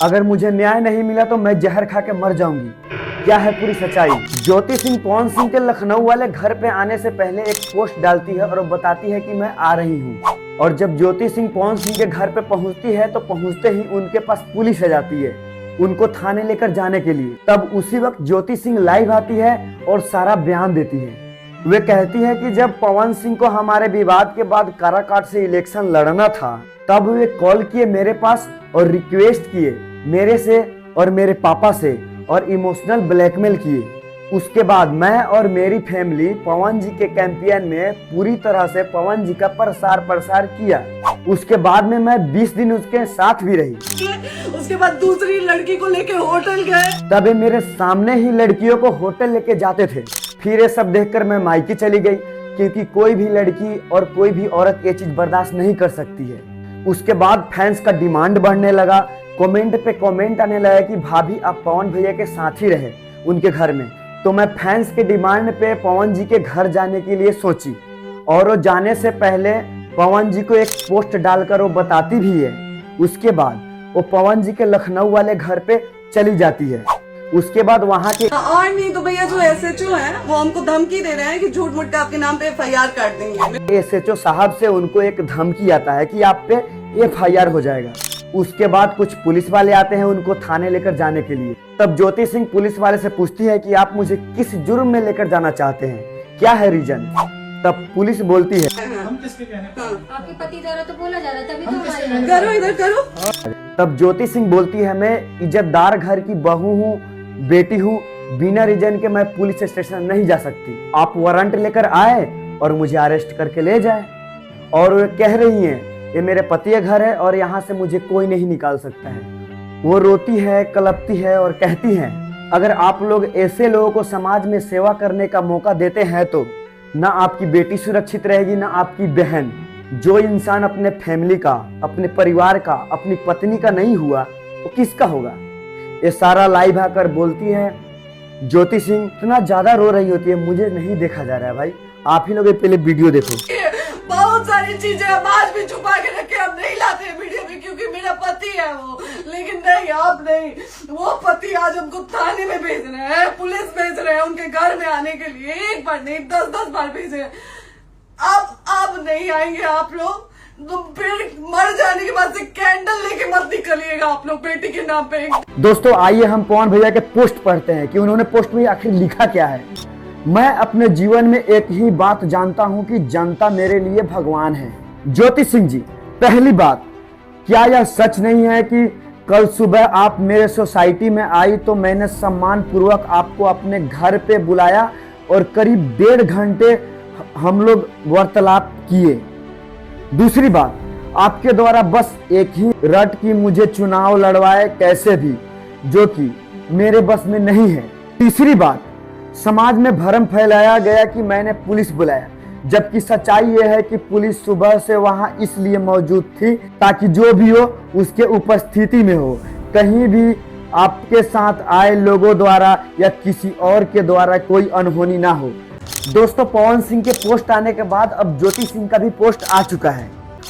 अगर मुझे न्याय नहीं मिला तो मैं जहर खा के मर जाऊंगी। क्या है पूरी सच्चाई? ज्योति सिंह पवन सिंह के लखनऊ वाले घर पे आने से पहले एक पोस्ट डालती है और बताती है कि मैं आ रही हूँ। और जब ज्योति सिंह पवन सिंह के घर पे पहुंचती है तो पहुंचते ही उनके पास पुलिस आ जाती है उनको थाने लेकर जाने के लिए। तब उसी वक्त ज्योति सिंह लाइव आती है और सारा बयान देती है। वे कहती है कि जब पवन सिंह को हमारे विवाद के बाद काराकाट से इलेक्शन लड़ना था तब वे कॉल किए मेरे पास और रिक्वेस्ट किए मेरे से और मेरे पापा से और इमोशनल ब्लैकमेल किए। उसके बाद मैं और मेरी फैमिली पवन जी के कैंपेन में पूरी तरह से पवन जी का प्रसार किया। उसके बाद में मैं 20 दिन उसके साथ भी रही। उसके बाद दूसरी लड़की को लेके होटल गए। तब मेरे सामने ही लड़कियों को होटल लेके जाते थे। फिर ये सब देखकर मैं मायके चली गई क्योंकि कोई भी लड़की और कोई भी औरत ये चीज बर्दाश्त नहीं कर सकती है। उसके बाद फैंस का डिमांड बढ़ने लगा, कमेंट पे कमेंट आने लगा कि भाभी आप पवन भैया के साथ ही रहे उनके घर में। तो मैं फैंस के डिमांड पे पवन जी के घर जाने के लिए सोची और वो जाने से पहले पवन जी को एक पोस्ट डालकर वो बताती भी है। उसके बाद वो पवन जी के लखनऊ वाले घर पे चली जाती है। उसके बाद वहाँ के और नहीं तो भैया जो SHO है वो हमको धमकी दे रहे हैं कि झूठ मूठ के आपके नाम पे FIR काट देंगे। SHO साहब से उनको एक धमकी आता है कि आप पे FIR हो जाएगा। उसके बाद कुछ पुलिस वाले आते हैं उनको थाने लेकर जाने के लिए। तब ज्योति सिंह पुलिस वाले से पूछती है कि आप मुझे किस जुर्म में लेकर जाना चाहते हैं, क्या है रीजन? तब पुलिस बोलती है हम किसके कहने आपके पति द्वारा तो बोला जा रहा था, अभी तो करो इधर करो। तब ज्योति सिंह बोलती है मैं इज्जतदार घर की बहू हूँ, बेटी हूँ, बिना रीजन के मैं पुलिस स्टेशन नहीं जा सकती। आप वारंट लेकर आए और मुझे अरेस्ट करके ले जाए। और वे कह रही हैं ये मेरे पति का घर है और यहाँ से मुझे कोई नहीं निकाल सकता है। वो रोती है, कलपती है और कहती है अगर आप लोग ऐसे लोगों को समाज में सेवा करने का मौका देते हैं तो ना आपकी बेटी सुरक्षित रहेगी ना आपकी बहन। जो इंसान अपने फैमिली का, अपने परिवार का, अपनी पत्नी का नहीं हुआ वो किसका होगा? ये सारा लाइव आकर बोलती है। ज्योति सिंह इतना ज्यादा रो रही होती है, मुझे नहीं देखा जा रहा है भाई, आप ही लोग पहले वीडियो देखो। बहुत सारी चीजें हम आज भी छुपा के रखे, हम नहीं लाते हैं वीडियो में क्योंकि मेरा पति है वो। लेकिन नहीं, आप नहीं, वो पति आज हमको थाने में भेज रहे हैं, पुलिस भेज रहे हैं उनके घर में आने के लिए। एक बार नहीं 10-10 बार भेजे। अब नहीं आएंगे आप लोग तो फिर मर जाने के बाद से कैंडल लेके मत निकलिएगा आप लोग बेटी के नाम पे। दोस्तों आइए हम पवन भैया के पोस्ट पढ़ते हैं कि उन्होंने पोस्ट में आखिर लिखा क्या है। मैं अपने जीवन में एक ही बात जानता हूं कि जनता मेरे लिए भगवान है। ज्योति सिंह जी, पहली बात, क्या यह सच नहीं है कि कल सुबह आप मेरे सोसाइटी में आई तो मैंने सम्मान पूर्वक आपको अपने घर पे बुलाया और करीब 1.5 घंटे हम लोग वार्तालाप किए। दूसरी बात, आपके द्वारा बस एक ही रट की मुझे चुनाव लड़वाए कैसे भी, जो कि मेरे बस में नहीं है। तीसरी बात, समाज में भ्रम फैलाया गया कि मैंने पुलिस बुलाया, जबकि सच्चाई यह है कि पुलिस सुबह से वहां इसलिए मौजूद थी ताकि जो भी हो उसके उपस्थिति में हो, कहीं भी आपके साथ आए लोगों द्वारा या किसी और के द्वारा कोई अनहोनी ना हो। दोस्तों पवन सिंह के पोस्ट आने के बाद अब ज्योति सिंह का भी पोस्ट आ चुका है।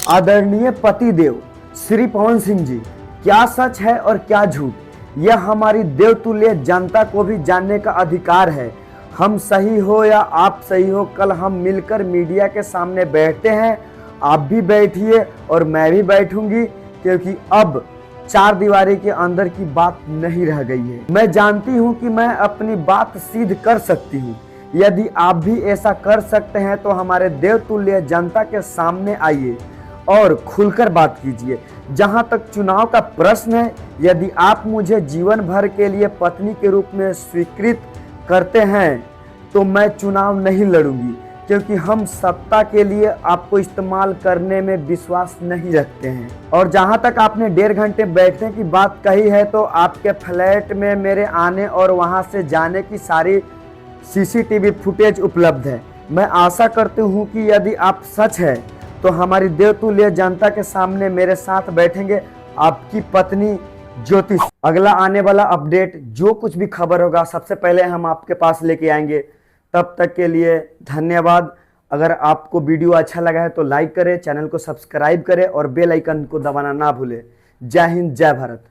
आदरणीय पति देव श्री पवन सिंह जी, क्या सच है और क्या झूठ, यह हमारी देवतुल्य जनता को भी जानने का अधिकार है। हम सही हो या आप सही हो, कल हम मिलकर मीडिया के सामने बैठते हैं। आप भी बैठिए और मैं भी बैठूंगी क्योंकि अब 4 दीवारी के अंदर की बात नहीं रह गई है। मैं जानती हूं कि मैं अपनी बात सिद्ध कर सकती हूं। यदि आप भी ऐसा कर सकते हैं तो हमारे देवतुल्य जनता के सामने आइए और खुलकर बात कीजिए। जहां तक चुनाव का प्रश्न है, यदि आप मुझे जीवन भर के लिए पत्नी के रूप में स्वीकृत करते हैं तो मैं चुनाव नहीं लड़ूंगी क्योंकि हम सत्ता के लिए आपको इस्तेमाल करने में विश्वास नहीं रखते हैं। और जहां तक आपने 1.5 घंटे बैठने की बात कही है तो आपके फ्लैट में मेरे आने और वहां से जाने की सारी CCTV फुटेज उपलब्ध है। मैं आशा करती हूं कि यदि आप सच है तो हमारी देवतुल्य जनता के सामने मेरे साथ बैठेंगे आपकी पत्नी ज्योति। अगला आने वाला अपडेट जो कुछ भी खबर होगा सबसे पहले हम आपके पास लेके आएंगे। तब तक के लिए धन्यवाद। अगर आपको वीडियो अच्छा लगा है तो लाइक करें, चैनल को सब्सक्राइब करें और बेल आइकन को दबाना ना भूलें। जय हिंद, जय भारत।